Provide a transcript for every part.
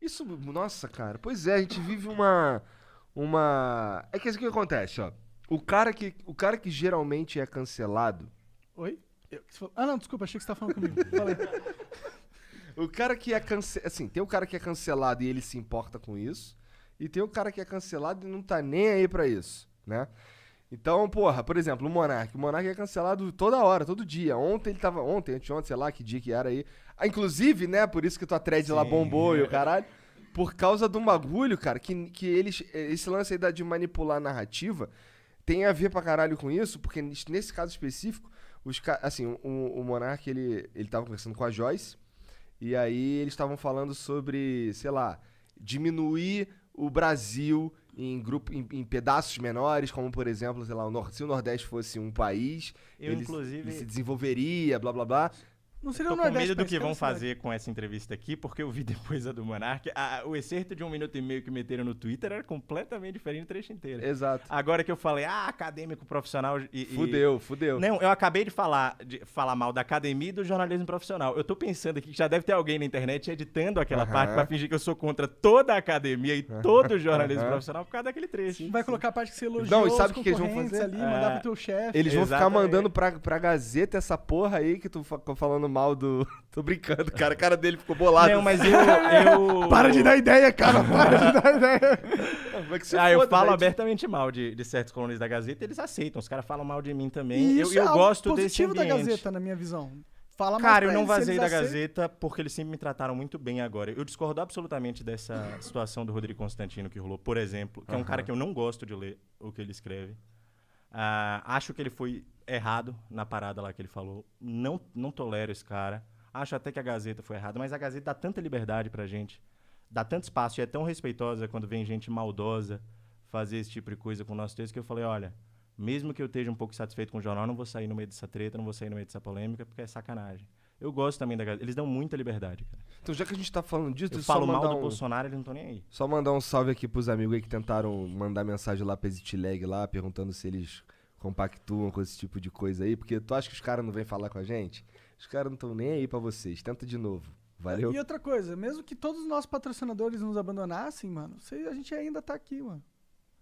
Isso, nossa, cara. Pois é, a gente vive uma... É que isso que acontece, ó. O cara que geralmente é cancelado... Oi? Ah, não, desculpa, achei que você tava falando comigo. Falei. O cara que é cancelado... Assim, tem o cara que é cancelado e ele se importa com isso. E tem o cara que é cancelado e não tá nem aí pra isso, né? Então, porra, por exemplo, o Monark. O Monark é cancelado toda hora, todo dia. Ontem ele tava... Ontem, anteontem, sei lá que dia que era aí. Ah, inclusive, né, por isso que tua thread lá bombou e o caralho. Por causa de um bagulho, cara, que eles... Esse lance aí de manipular a narrativa tem a ver pra caralho com isso, porque nesse caso específico, assim, o Monark, ele tava conversando com a Joyce, e aí eles estavam falando sobre, sei lá, diminuir o Brasil em pedaços menores, como por exemplo, sei lá, se o Nordeste fosse um país, Inclusive, ele se desenvolveria, blá blá blá. Não seria tô o com Nordeste, medo do mas que vão cara, fazer com essa entrevista aqui, porque eu vi depois a do Monark. O excerto de 1 minuto e meio que meteram no Twitter era completamente diferente do trecho inteiro. Exato. Agora que eu falei, acadêmico profissional Fudeu. Não, eu acabei de falar mal da academia e do jornalismo profissional. Eu tô pensando aqui que já deve ter alguém na internet editando aquela parte pra fingir que eu sou contra toda a academia e todo o jornalismo profissional por causa daquele trecho. Vai colocar a parte que você elogiou Não, e sabe os o que eles vão concorrentes fazer? ali, mandar pro teu chefe. Eles vão ficar Exatamente. mandando pra Gazeta essa porra aí que tu ficou falando mal do... Tô brincando, cara. A cara dele ficou bolado. Não, mas eu... Para de dar ideia, cara, para de dar ideia. Vai que se eu foda, falo velho. abertamente mal de certos colunistas da Gazeta, eles aceitam. Os caras falam mal de mim também. E Eu isso é algo gosto desse positivo da ambiente. Gazeta, na minha visão. Fala mais Cara, eu pra não eles, se vazei eles da aceitam. Gazeta porque eles sempre me trataram muito bem agora. Eu discordo absolutamente dessa situação do Rodrigo Constantino que rolou, por exemplo, que é um cara que eu não gosto de ler o que ele escreve. Acho que ele foi errado na parada lá que ele falou. Não tolero esse cara. Acho até que a Gazeta foi errada, mas a Gazeta dá tanta liberdade pra gente, dá tanto espaço e é tão respeitosa quando vem gente maldosa fazer esse tipo de coisa com o nosso texto que eu falei, olha, mesmo que eu esteja um pouco satisfeito com o jornal, não vou sair no meio dessa treta, não vou sair no meio dessa polêmica, porque é sacanagem. Eu gosto também da Gazeta. Eles dão muita liberdade, cara. Então, já que a gente tá falando disso, Eu só falo mal mandar do Bolsonaro, eles não estão nem aí. Só mandar um salve aqui pros amigos aí que tentaram mandar mensagem lá pra ExitLag lá, perguntando se eles compactuam com esse tipo de coisa aí, porque tu acha que os caras não vêm falar com a gente? Os caras não estão nem aí pra vocês. Tenta de novo. Valeu? E outra coisa, mesmo que todos os nossos patrocinadores nos abandonassem, mano, a gente ainda tá aqui, mano.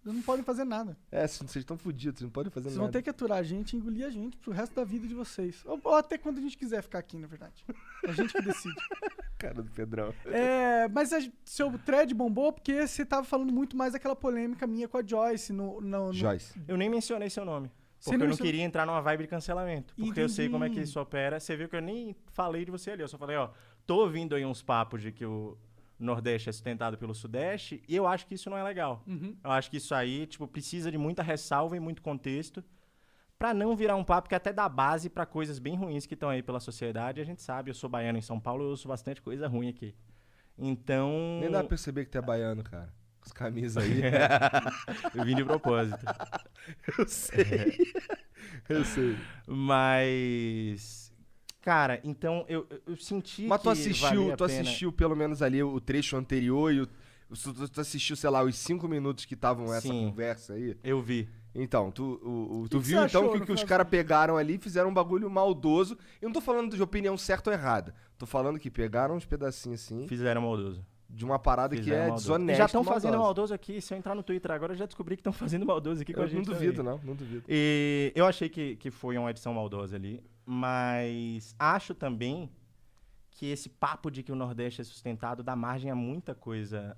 Eles não podem fazer nada. Vocês estão fodidos, vocês não podem fazer Vocês nada. vão ter que aturar a gente e engolir a gente pro resto da vida de vocês. Ou até quando a gente quiser ficar aqui, na verdade. É a gente que decide. Cara do Pedrão. Mas seu thread bombou porque você tava falando muito mais daquela polêmica minha com a Joyce. Joyce. Eu nem mencionei seu nome. Você Porque não eu não mencionou- queria entrar numa vibe de cancelamento. Porque eu sei como é que Entendi. isso opera. Você viu que eu nem falei de você ali. Eu só falei, tô ouvindo aí uns papos de que o Nordeste é sustentado pelo Sudeste e eu acho que isso não é legal. Eu acho que isso aí, precisa de muita ressalva e muito contexto pra não virar um papo que até dá base pra coisas bem ruins que estão aí pela sociedade. A gente sabe, eu sou baiano em São Paulo, eu ouço bastante coisa ruim aqui. Então... Nem dá pra perceber que tu é baiano, cara. Com as camisas aí. eu vim de propósito. Eu sei. Eu sei. Mas... Cara, então eu senti Mas que tu valia a pena. assistiu pelo menos ali o trecho anterior e tu assistiu, sei lá, os 5 minutos que estavam essa Sim. conversa aí? Eu vi. Então, tu que viu você então achou que, no que os final caras pegaram ali e fizeram um bagulho maldoso. Eu não tô falando de opinião certa ou errada. Tô falando que pegaram uns pedacinhos assim Fizeram maldoso. de uma parada que é desonesta. E já estão fazendo maldosa. maldoso aqui. Se eu entrar no Twitter agora, eu já descobri que estão fazendo maldoso aqui com a Eu gente não duvido, também. não duvido. E eu achei que foi uma edição maldosa ali. Mas acho também que esse papo de que o Nordeste é sustentado dá margem a muita coisa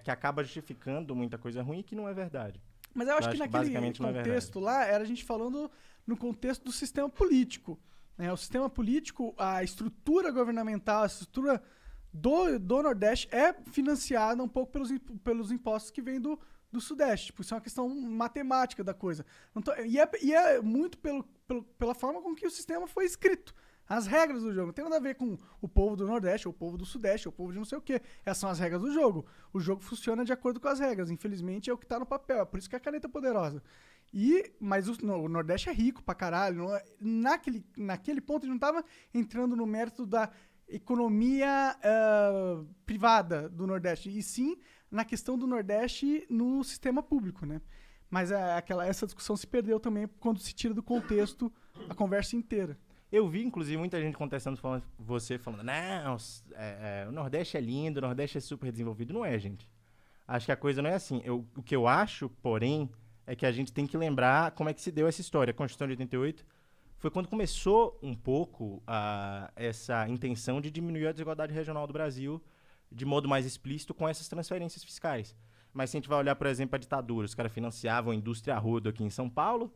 que acaba justificando muita coisa ruim e que não é verdade. Mas eu acho Eu que acho que naquele basicamente não é contexto lá, era a gente falando no contexto do sistema político. Né? O sistema político, a estrutura governamental, a estrutura do Nordeste é financiada um pouco pelos impostos que vêm do Sudeste. Tipo, isso é uma questão matemática da coisa. E é muito pela forma com que o sistema foi escrito. As regras do jogo. Não tem nada a ver com o povo do Nordeste, ou o povo do Sudeste, ou o povo de não sei o quê. Essas são as regras do jogo. O jogo funciona de acordo com as regras. Infelizmente, é o que tá no papel. É por isso que a caneta é poderosa. Mas o Nordeste é rico pra caralho. Naquele ponto, ele não tava entrando no mérito da economia privada do Nordeste. E sim na questão do Nordeste no sistema público, né? Mas essa discussão se perdeu também quando se tira do contexto a conversa inteira. Eu vi, inclusive, muita gente contestando, você falando, não, o Nordeste é lindo, o Nordeste é super desenvolvido. Não é, gente. Acho que a coisa não é assim. O que eu acho, porém, é que a gente tem que lembrar como é que se deu essa história. A Constituição de 88 foi quando começou um pouco essa intenção de diminuir a desigualdade regional do Brasil de modo mais explícito com essas transferências fiscais. Mas se a gente vai olhar, por exemplo, a ditadura, os caras financiavam a indústria a rodo aqui em São Paulo,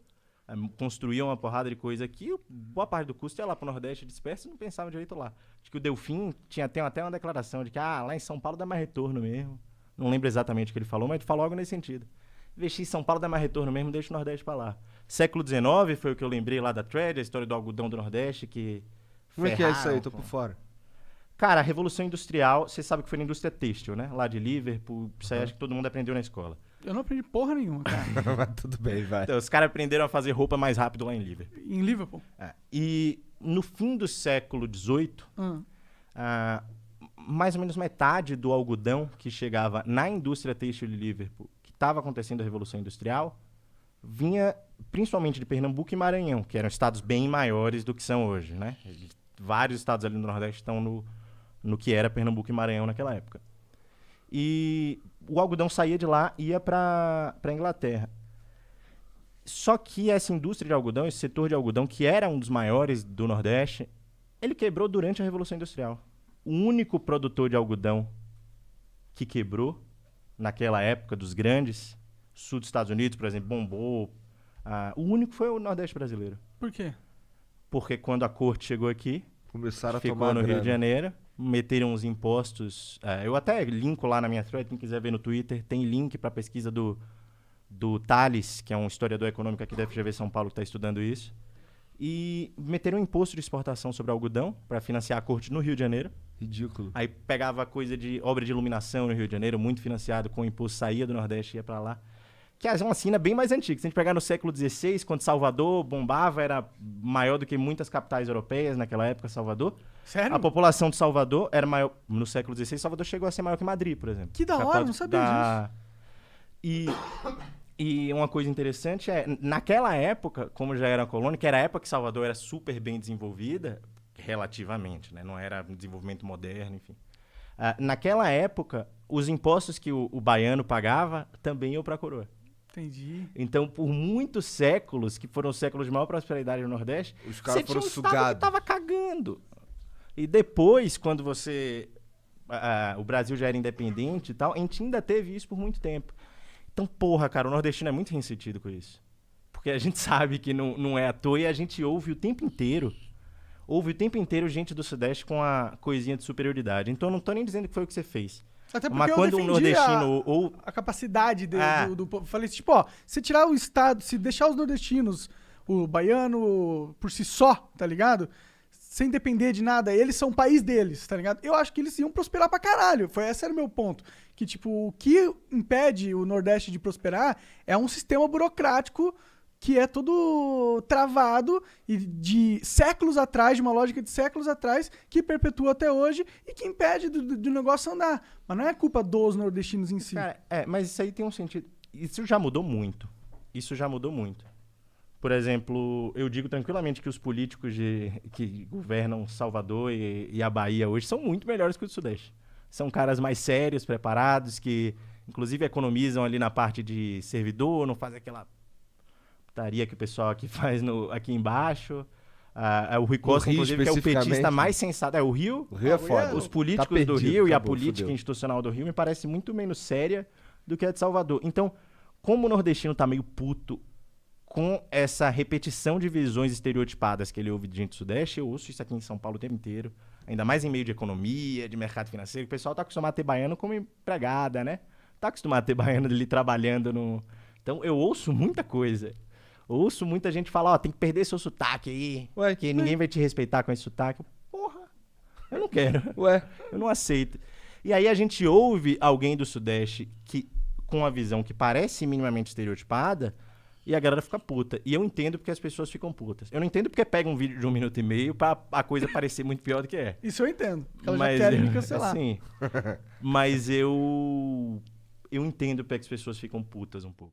construíam uma porrada de coisa aqui, boa parte do custo ia lá para o Nordeste disperso e não pensavam direito lá. Acho que o Delfim tem até uma declaração de que lá em São Paulo dá mais retorno mesmo. Não lembro exatamente o que ele falou, mas ele falou algo nesse sentido. Investir em São Paulo dá mais retorno mesmo, deixa o Nordeste para lá. Século XIX foi o que eu lembrei lá da Thread, a história do algodão do Nordeste, que Como é que é isso aí? Tô por fora. Cara, a Revolução Industrial, você sabe que foi na indústria têxtil, né? Lá de Liverpool, isso aí acho que todo mundo aprendeu na escola. Eu não aprendi porra nenhuma, cara. Mas tudo bem, vai. Então, os caras aprenderam a fazer roupa mais rápido lá em Liverpool. Em Liverpool? E no fim do século XVIII, mais ou menos metade do algodão que chegava na indústria têxtil de Liverpool, que estava acontecendo a Revolução Industrial, vinha principalmente de Pernambuco e Maranhão, que eram estados bem maiores do que são hoje, né? Vários estados ali no Nordeste estão no que era Pernambuco e Maranhão naquela época. E o algodão saía de lá e ia para a Inglaterra. Só que essa indústria de algodão, esse setor de algodão, que era um dos maiores do Nordeste, ele quebrou durante a Revolução Industrial. O único produtor de algodão que quebrou naquela época dos grandes, sul dos Estados Unidos, por exemplo, bombou, o único foi o Nordeste brasileiro. Por quê? Porque quando a corte chegou aqui, começaram a ficou tomar no grana. Rio de Janeiro, meteram os impostos. Eu até linko lá na minha thread, quem quiser ver no Twitter, tem link para a pesquisa do Thales, que é um historiador econômico aqui da FGV São Paulo que está estudando isso. E meteram um imposto de exportação sobre algodão para financiar a corte no Rio de Janeiro. Ridículo. Aí pegava coisa de obra de iluminação no Rio de Janeiro, muito financiado, com o imposto, saía do Nordeste e ia para lá. Que é uma cena bem mais antiga. Se a gente pegar no século XVI, quando Salvador bombava, era maior do que muitas capitais europeias naquela época, Salvador. Sério? A população de Salvador era maior. No século XVI, Salvador chegou a ser maior que Madrid, por exemplo. Que da hora, não sabia disso. E uma coisa interessante naquela época, como já era uma colônia, que era a época que Salvador era super bem desenvolvida, relativamente, né? Não era um desenvolvimento moderno, enfim. Naquela época, os impostos que o baiano pagava também iam para a coroa. Entendi. Então, por muitos séculos, que foram os séculos de maior prosperidade no Nordeste, Os caras foram estado sugados. que tava cagando. E depois, quando o Brasil já era independente e tal, a gente ainda teve isso por muito tempo. Então, porra, cara, o nordestino é muito ressentido com isso. Porque a gente sabe que não é à toa e a gente ouve o tempo inteiro. Ouve o tempo inteiro gente do Sudeste com a coisinha de superioridade. Então, eu não tô nem dizendo que foi o que você fez. Até porque Mas quando um nordestino a capacidade do povo. Falei, tipo, se tirar o estado, se deixar os nordestinos, o baiano por si só, tá ligado? Sem depender de nada, eles são o país deles, tá ligado? Eu acho que eles iam prosperar pra caralho. Esse era o meu ponto. Que, tipo, o que impede o Nordeste de prosperar é um sistema burocrático que é todo travado e de séculos atrás, de uma lógica de séculos atrás, que perpetua até hoje e que impede do negócio andar. Mas não é culpa dos nordestinos em si. Cara, mas isso aí tem um sentido. Isso já mudou muito. Isso já mudou muito. Por exemplo, eu digo tranquilamente que os políticos que governam Salvador e a Bahia hoje são muito melhores que os do Sudeste. São caras mais sérios, preparados, que inclusive economizam ali na parte de servidor, não fazem aquela putaria que o pessoal aqui faz aqui embaixo. O Rui Costa, inclusive, que é o petista mais sensato. O Rio é foda. Os políticos do Rio e a política institucional do Rio me parece muito menos séria do que a de Salvador. Então, como o nordestino tá meio puto com essa repetição de visões estereotipadas que ele ouve de gente do Sudeste, eu ouço isso aqui em São Paulo o tempo inteiro, ainda mais em meio de economia, de mercado financeiro, o pessoal tá acostumado a ter baiano como empregada, né? Tá acostumado a ter baiano ali trabalhando no... Então, eu ouço muita coisa. Ouço muita gente falar, tem que perder seu sotaque aí, que ninguém vai te respeitar com esse sotaque. Porra, eu não quero. Eu não aceito. E aí a gente ouve alguém do Sudeste com uma visão que parece minimamente estereotipada, e a galera fica puta. E eu entendo porque as pessoas ficam putas. Eu não entendo porque pega um vídeo de 1 minuto e meio pra a coisa parecer muito pior do que é. Isso eu entendo. Porque elas já querem me cancelar. Assim, mas eu entendo porque as pessoas ficam putas um pouco.